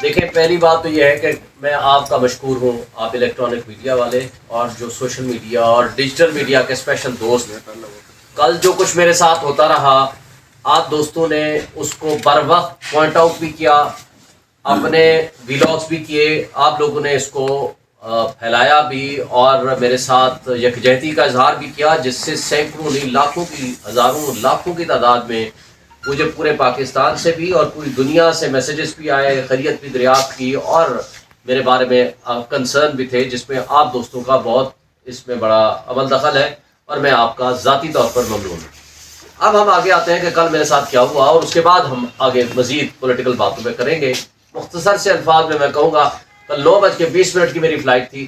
دیکھیں، پہلی بات تو یہ ہے کہ میں آپ کا مشکور ہوں، آپ الیکٹرانک میڈیا والے اور جو سوشل میڈیا اور ڈیجیٹل میڈیا کے اسپیشل دوست. کل جو کچھ میرے ساتھ ہوتا رہا، آپ دوستوں نے اس کو بر وقت پوائنٹ آؤٹ بھی کیا، اپنے ویلاگس بھی کیے، آپ لوگوں نے اس کو پھیلایا بھی اور میرے ساتھ یکجہتی کا اظہار بھی کیا، جس سے سینکڑوں نہیں لاکھوں کی، ہزاروں لاکھوں کی تعداد میں مجھے پورے پاکستان سے بھی اور پوری دنیا سے میسیجز بھی آئے، خیریت بھی دریافت کی اور میرے بارے میں کنسرن بھی تھے، جس میں آپ دوستوں کا بہت اس میں بڑا عمل دخل ہے اور میں آپ کا ذاتی طور پر ممنون ہوں. اب ہم آگے آتے ہیں کہ کل میرے ساتھ کیا ہوا اور اس کے بعد ہم آگے مزید پولیٹیکل باتوں میں کریں گے. مختصر سے الفاظ میں کہوں گا، کل 9:20 کی میری فلائٹ تھی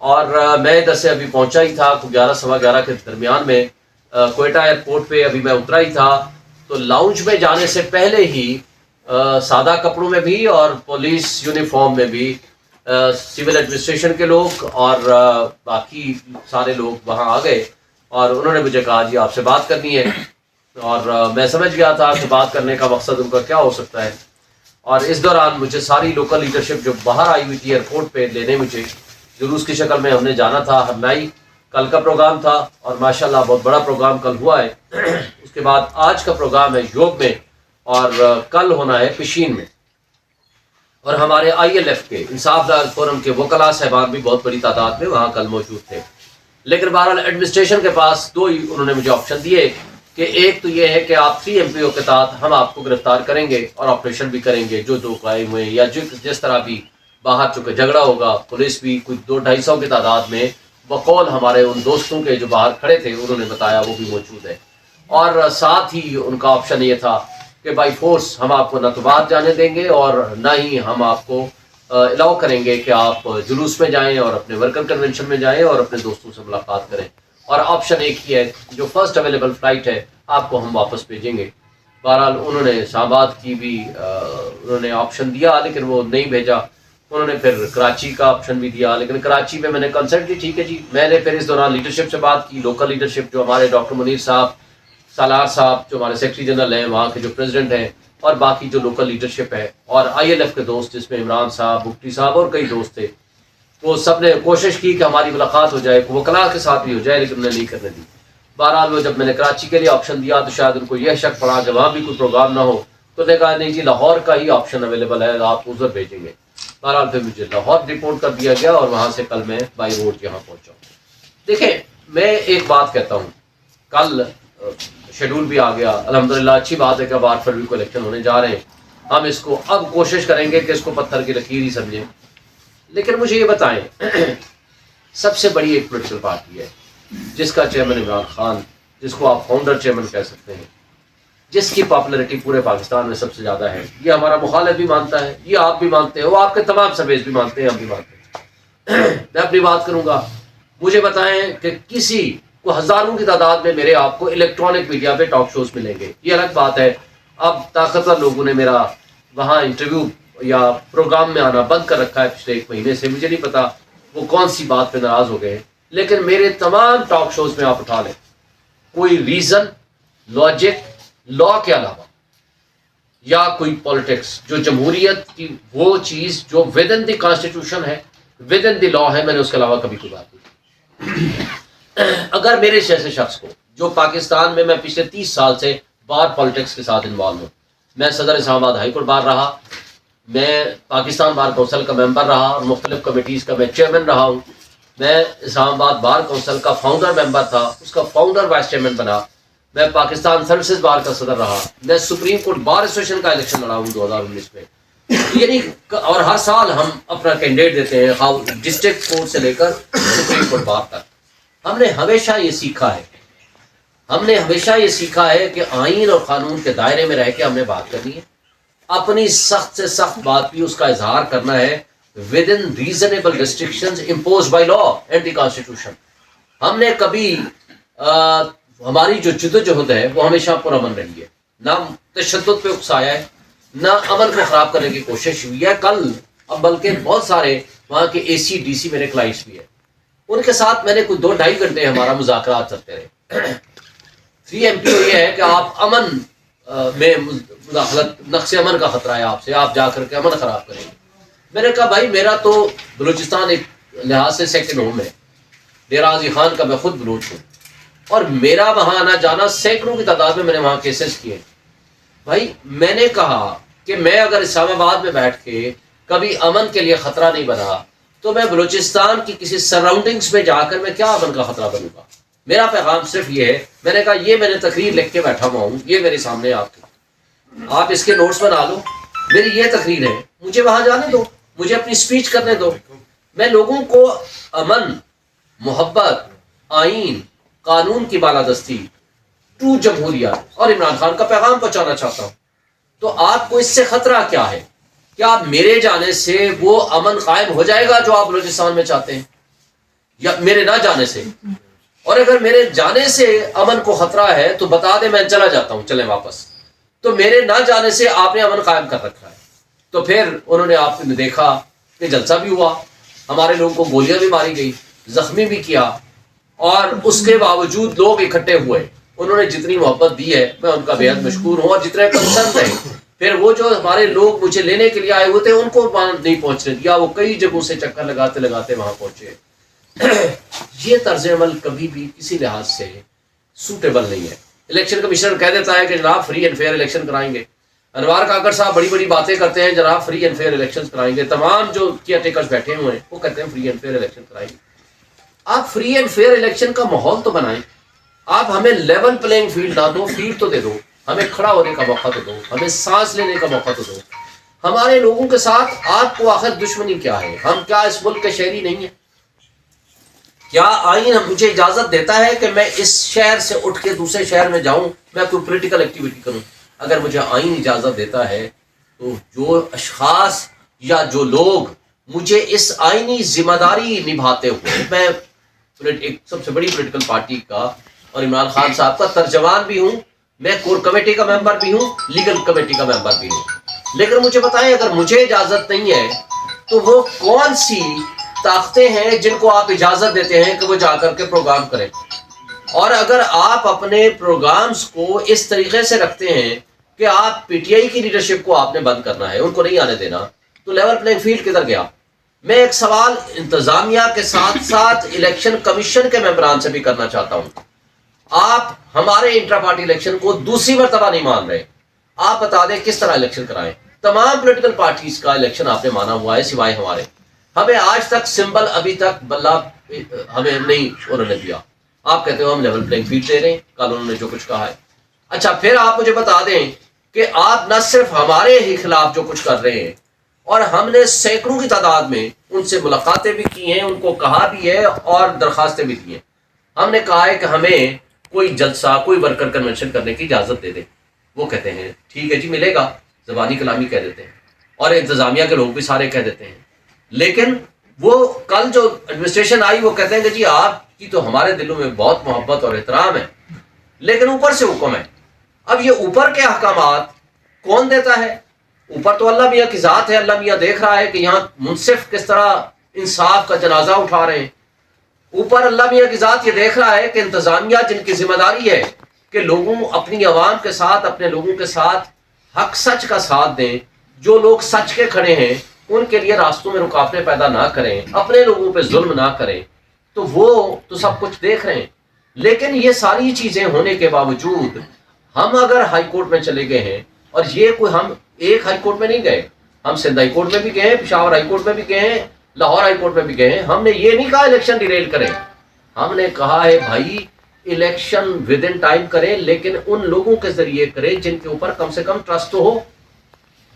اور میں ادھر سے ابھی پہنچا ہی تھا 11 سوا 11 کے درمیان میں کوئٹہ ایئرپورٹ پہ ابھی میں اترا ہی تھا. تو لاؤنج میں جانے سے پہلے ہی سادہ کپڑوں میں بھی اور پولیس یونیفارم میں بھی سول ایڈمنسٹریشن کے لوگ اور باقی سارے لوگ وہاں آ گئے اور انہوں نے مجھے کہا جی آپ سے بات کرنی ہے. اور میں سمجھ گیا تھا کہ بات کرنے کا مقصد ان کا کیا ہو سکتا ہے. اور اس دوران مجھے ساری لوکل لیڈرشپ جو باہر آئی ہوئی تھی ایئرپورٹ پہ لینے، مجھے جلوس کی شکل میں ہم نے جانا تھا. ہمائی کل کا پروگرام تھا اور ماشاءاللہ بہت بڑا پروگرام کل ہوا ہے. اس کے بعد آج کا پروگرام ہے یوگ میں اور کل ہونا ہے پشین میں. اور ہمارے آئی ایل ایف کے انصاف دار فورم کے وکلاء صاحبان بھی بہت بڑی تعداد میں وہاں کل موجود تھے. لیکن بہرحال ایڈمنسٹریشن کے پاس دو ہی انہوں نے مجھے آپشن دیے کہ ایک تو یہ ہے کہ آپ 3 MPO کے تحت ہم آپ کو گرفتار کریں گے اور آپریشن بھی کریں گے، جو دو قائم ہوئے یا جس طرح بھی باہر چکے جھگڑا ہوگا، پولیس بھی کچھ 200-250 کی تعداد میں بقول ہمارے ان دوستوں کے جو باہر کھڑے تھے انہوں نے بتایا وہ بھی موجود ہے. اور ساتھ ہی ان کا آپشن یہ تھا کہ بائی فورس ہم آپ کو نہ تو باہر جانے دیں گے اور نہ ہی ہم آپ کو الاؤ کریں گے کہ آپ جلوس میں جائیں اور اپنے ورکر کنونشن میں جائیں اور اپنے دوستوں سے ملاقات کریں. اور آپشن ایک ہی ہے، جو فرسٹ اویلیبل فلائٹ ہے آپ کو ہم واپس بھیجیں گے. بہرحال انہوں نے اسلام آباد کی بھی انہوں نے آپشن دیا لیکن وہ نہیں بھیجا. انہوں نے پھر کراچی کا آپشن بھی دیا لیکن کراچی میں میں نے کنسلٹ کی، ٹھیک ہے جی. میں نے پھر اس دوران لیڈرشپ سے بات کی، لوکل لیڈرشپ جو ہمارے ڈاکٹر منیر صاحب، سالار صاحب جو ہمارے سیکرٹری جنرل ہیں وہاں کے جو پریزیڈنٹ ہیں، اور باقی جو لوکل لیڈرشپ ہے اور آئی ایل ایف کے دوست جس میں عمران صاحب، بگٹی صاحب اور کئی دوست تھے. وہ سب نے کوشش کی کہ ہماری ملاقات ہو جائے، وکلاء کے ساتھ بھی ہو جائے، لیکن انہیں نہیں کرنے دی. بہرحال وہ جب میں نے کراچی کے لیے آپشن دیا تو شاید ان کو یہ شک پڑا کہ وہاں بھی کوئی پروگرام نہ ہو، تو انہوں نے کہا نہیں جی لاہور کا ہی آپشن اویلیبل ہے، آپ ادھر بھیجیں گے. بہرحال پھر مجھے لاہور رپورٹ کر دیا گیا اور وہاں سے کل میں بائی روڈ یہاں پہنچا ہوں. دیکھیں میں ایک بات کہتا ہوں، کل شیڈول بھی آ گیا الحمدللہ، اچھی بات ہے کہ اب 8 فروری کو الیکشن ہونے جا رہے ہیں. ہم اس کو اب کوشش کریں گے کہ اس کو پتھر کی لکیر ہی سمجھیں. لیکن مجھے یہ بتائیں، سب سے بڑی ایک پولیٹیکل پارٹی ہے جس کا چیئرمین عمران خان، جس کو آپ فاؤنڈر چیئرمین کہہ سکتے ہیں، جس کی پاپولرٹی پورے پاکستان میں سب سے زیادہ ہے، یہ ہمارا مخالف بھی مانتا ہے، یہ آپ بھی مانتے ہو، آپ کے تمام سرویز بھی مانتے ہیں، ہم بھی مانتے ہیں. میں اپنی بات کروں گا. مجھے بتائیں کہ کسی کو ہزاروں کی تعداد میں میرے آپ کو الیکٹرانک میڈیا پہ ٹاک شوز ملیں گے، یہ الگ بات ہے. اب طاقتور لوگوں نے میرا وہاں انٹرویو یا پروگرام میں آنا بند کر رکھا ہے پچھلے 1 مہینے سے. مجھے نہیں پتا وہ کون سی بات پہ ناراض ہو گئے ہیں، لیکن میرے تمام ٹاک شوز میں آپ اٹھا لیں، کوئی ریزن، لاجک، لا کے علاوہ یا کوئی پالیٹکس، جو جمہوریت کی وہ چیز جو ود ان دی کانسٹیٹیوشن ہے، ود ان دی لا ہے، میں نے اس کے علاوہ کبھی کوئی بات نہیں. اگر میرے جیسے شخص کو جو پاکستان میں پچھلے 30 سال سے بار پالیٹکس کے ساتھ انوالو ہوں، میں صدر اسلام آباد ہائی کورٹ بار رہا، میں پاکستان بار کونسل کا ممبر رہا اور مختلف کمیٹیز کا میں چیئرمین رہا ہوں، میں اسلام آباد بار کونسل کا فاؤنڈر ممبر تھا، اس کا فاؤنڈر وائس چیئرمین بنا، میں پاکستان سروسز بار کا صدر رہا، میں سپریم کورٹ بار ایسوسیشن کا الیکشن لڑا ہوں 2019 میں. یعنی اور ہر سال ہم اپنا کینڈیڈیٹ دیتے ہیں ڈسٹرکٹ کورٹ سے لے کر سپریم کورٹ بار تک. ہم نے ہمیشہ یہ سیکھا ہے کہ آئین اور قانون کے دائرے میں رہ کے ہم نے بات کرنی ہے، اپنی سخت سے سخت بات بھی اس کا اظہار کرنا ہے with in reasonable restrictions imposed by law and the constitution. ہم نے کبھی ہماری جو جدوجہد ہے وہ ہمیشہ پرامن رہی ہے، نہ تشدد پہ اکسایا ہے، نہ امن کو خراب کرنے کی کوشش ہوئی ہے. کل اب بلکہ بہت سارے وہاں کے اے سی ڈی سی میرے کلائنٹس بھی ہیں، ان کے ساتھ میں نے کوئی 2-2.5 گھنٹے ہمارا مذاکرات چلتے رہے. 3 MPO یہ ہے کہ آپ امن میں مداخلت، نقص امن کا خطرہ ہے آپ سے، آپ جا کر کے امن خراب کریں گے. میں نے کہا بھائی میرا تو بلوچستان ایک لحاظ سے سیکنڈ ہوم ہے، ڈیرہ غازی خان کا میں خود بلوچ ہوں، اور میرا وہاں آنا جانا سینکڑوں کی تعداد میں نے وہاں کیسز کیے۔ بھائی میں نے کہا کہ میں اگر اسلام آباد میں بیٹھ کے کبھی امن کے لیے خطرہ نہیں بنا تو میں بلوچستان کی کسی سراؤنڈنگز میں جا کر میں کیا امن کا خطرہ بنوں گا۔ میرا پیغام صرف یہ ہے، میں نے کہا یہ میں نے تقریر لکھ کے بیٹھا ہوا ہوں، یہ میرے سامنے آپ اس کے نوٹس بنا لو، میری یہ تقریر ہے، مجھے وہاں جانے دو، مجھے اپنی سپیچ کرنے دو، میں لوگوں کو امن، محبت، آئین، قانون کی بالادستی، ٹرو جمہوریت اور عمران خان کا پیغام پہنچانا چاہتا ہوں۔ تو آپ کو اس سے خطرہ کیا ہے؟ کیا میرے جانے سے وہ امن قائم ہو جائے گا جو آپ بلوچستان میں چاہتے ہیں، یا میرے نہ جانے سے؟ اور اگر میرے جانے سے امن کو خطرہ ہے تو بتا دیں میں چلا جاتا ہوں، چلیں واپس۔ تو میرے نہ جانے سے آپ نے امن قائم کر رکھا ہے۔ تو پھر انہوں نے آپ نے دیکھا کہ جلسہ بھی ہوا، ہمارے لوگوں کو گولیاں بھی ماری گئی، زخمی بھی کیا، اور اس کے باوجود لوگ اکٹھے ہوئے۔ انہوں نے جتنی محبت دی ہے میں ان کا بے حد مشکور ہوں، اور جتنے کنسرن رہے۔ پھر وہ جو ہمارے لوگ مجھے لینے کے لیے آئے ہوئے تھے ان کو نہیں پہنچنے دیا، وہ کئی جگہوں سے چکر لگاتے لگاتے وہاں پہنچے۔ یہ طرز عمل کبھی بھی کسی لحاظ سے سوٹیبل نہیں ہے۔ الیکشن کمیشنر کہہ دیتا ہے کہ جناب فری اینڈ فیئر الیکشن کرائیں گے، انوار کاکڑ صاحب بڑی بڑی باتیں کرتے ہیں جناب فری اینڈ فیئر الیکشن کرائیں گے، تمام جو کیئر ٹیکرز بیٹھے ہوئے ہیں وہ کہتے ہیں فری اینڈ فیئر الیکشن کرائیں گے۔ آپ فری اینڈ فیئر الیکشن کا ماحول تو بنائیں، آپ ہمیں لیول پلینگ فیلڈ نہ دو، فیلڈ تو دے دو، ہمیں کھڑا ہونے کا موقع تو دو، ہمیں سانس لینے کا موقع تو دو۔ ہمارے لوگوں کے ساتھ آپ کو آخر دشمنی کیا ہے؟ ہم کیا اس ملک کے شہری نہیں ہیں؟ کیا آئین مجھے اجازت دیتا ہے کہ میں اس شہر سے اٹھ کے دوسرے شہر میں جاؤں، میں کوئی پولیٹیکل ایکٹیویٹی کروں؟ اگر مجھے آئین اجازت دیتا ہے تو جو اشخاص یا جو لوگ مجھے اس آئینی ذمہ داری نبھاتے ہوئے، میں ایک سب سے بڑی پولیٹیکل پارٹی کا اور عمران خان صاحب کا ترجمان بھی ہوں، میں کور کمیٹی کا ممبر بھی ہوں، لیگل کمیٹی کا ممبر بھی ہوں، لیکن مجھے بتائیں اگر مجھے اجازت نہیں ہے تو وہ کون سی طاقتیں ہیں جن کو آپ اجازت دیتے ہیں کہ وہ جا کر کے پروگرام کریں؟ اور اگر آپ اپنے پروگرامز کو اس طریقے سے رکھتے ہیں کہ آپ پی ٹی آئی کی لیڈرشپ کو آپ نے بند کرنا ہے، ان کو نہیں آنے دینا، تو لیول پلینگ فیلڈ کدھر گیا؟ میں ایک سوال انتظامیہ کے ساتھ ساتھ الیکشن کمیشن کے ممبران سے بھی کرنا چاہتا ہوں۔ آپ ہمارے انٹرا پارٹی الیکشن کو دوسری مرتبہ نہیں مان رہے، آپ بتا دیں کس طرح الیکشن کرائیں؟ تمام پولیٹیکل پارٹیز کا الیکشن آپ نے مانا ہوا ہے سوائے ہمارے۔ ہمیں آج تک سمبل ابھی تک بلہ ہمیں نہیں انہوں نے دیا۔ آپ کہتے ہو ہم لیول پلینگ فیلڈ دے رہے ہیں، کل انہوں نے جو کچھ کہا ہے۔ اچھا پھر آپ مجھے بتا دیں کہ آپ نہ صرف ہمارے ہی خلاف جو کچھ کر رہے ہیں، اور ہم نے سینکڑوں کی تعداد میں ان سے ملاقاتیں بھی کی ہیں، ان کو کہا بھی ہے اور درخواستیں بھی دی ہیں۔ ہم نے کہا ہے کہ ہمیں کوئی جلسہ، کوئی ورکر کنونشن کرنے کی اجازت دے دیں۔ وہ کہتے ہیں ٹھیک ہے جی ملے گا، زبانی کلامی کہہ دیتے ہیں، اور انتظامیہ کے لوگ بھی سارے کہہ دیتے ہیں۔ لیکن وہ کل جو ایڈمنسٹریشن آئی وہ کہتے ہیں کہ جی آپ کی تو ہمارے دلوں میں بہت محبت اور احترام ہے، لیکن اوپر سے حکم ہے۔ اب یہ اوپر کے احکامات کون دیتا ہے؟ اوپر تو اللہ میاں کی ذات ہے، اللہ میاں دیکھ رہا ہے کہ یہاں منصف کس طرح انصاف کا جنازہ اٹھا رہے ہیں۔ اوپر اللہ میاں کی ذات یہ دیکھ رہا ہے کہ انتظامیہ جن کی ذمہ داری ہے کہ لوگوں اپنی عوام کے ساتھ، اپنے لوگوں کے ساتھ حق سچ کا ساتھ دیں، جو لوگ سچ کے کھڑے ہیں ان کے لیے راستوں میں رکاوٹیں پیدا نہ کریں، اپنے لوگوں پہ ظلم نہ کریں، تو وہ تو سب کچھ دیکھ رہے ہیں۔ لیکن یہ ساری چیزیں ہونے کے باوجود ہم اگر ہائی کورٹ میں چلے گئے ہیں، اور یہ کوئی ہم ایک ہائی کورٹ میں نہیں گئے، ہم سندھ ہائی کورٹ میں بھی گئے ہیں، پشاور ہائی کورٹ میں بھی گئے ہیں، لاہور ہائی کورٹ میں بھی گئے ہیں، ہم نے یہ نہیں کہا الیکشن ڈیریل کریں، ہم نے کہا ہے بھائی الیکشن ود ان ٹائم کریں، لیکن ان لوگوں کے ذریعے کریں جن کے اوپر کم سے کم ٹرسٹ ہو،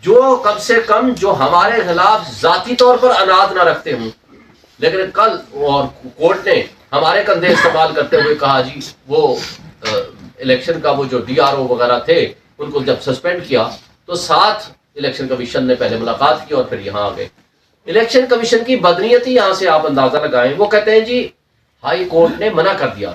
جو کم سے کم جو ہمارے خلاف ذاتی طور پر اناد نہ رکھتے ہوں۔ لیکن کل اور کورٹ نے ہمارے کندھے استعمال کرتے ہوئے کہا جی وہ الیکشن کا وہ جو ڈی آر او وغیرہ تھے ان کو جب سسپینڈ کیا تو ساتھ الیکشن کمیشن نے پہلے ملاقات کی اور پھر یہاں آ گئے۔ الیکشن کمیشن کی بدنیتی یہاں سے آپ اندازہ لگائیں، وہ کہتے ہیں جی ہائی کورٹ نے منع کر دیا۔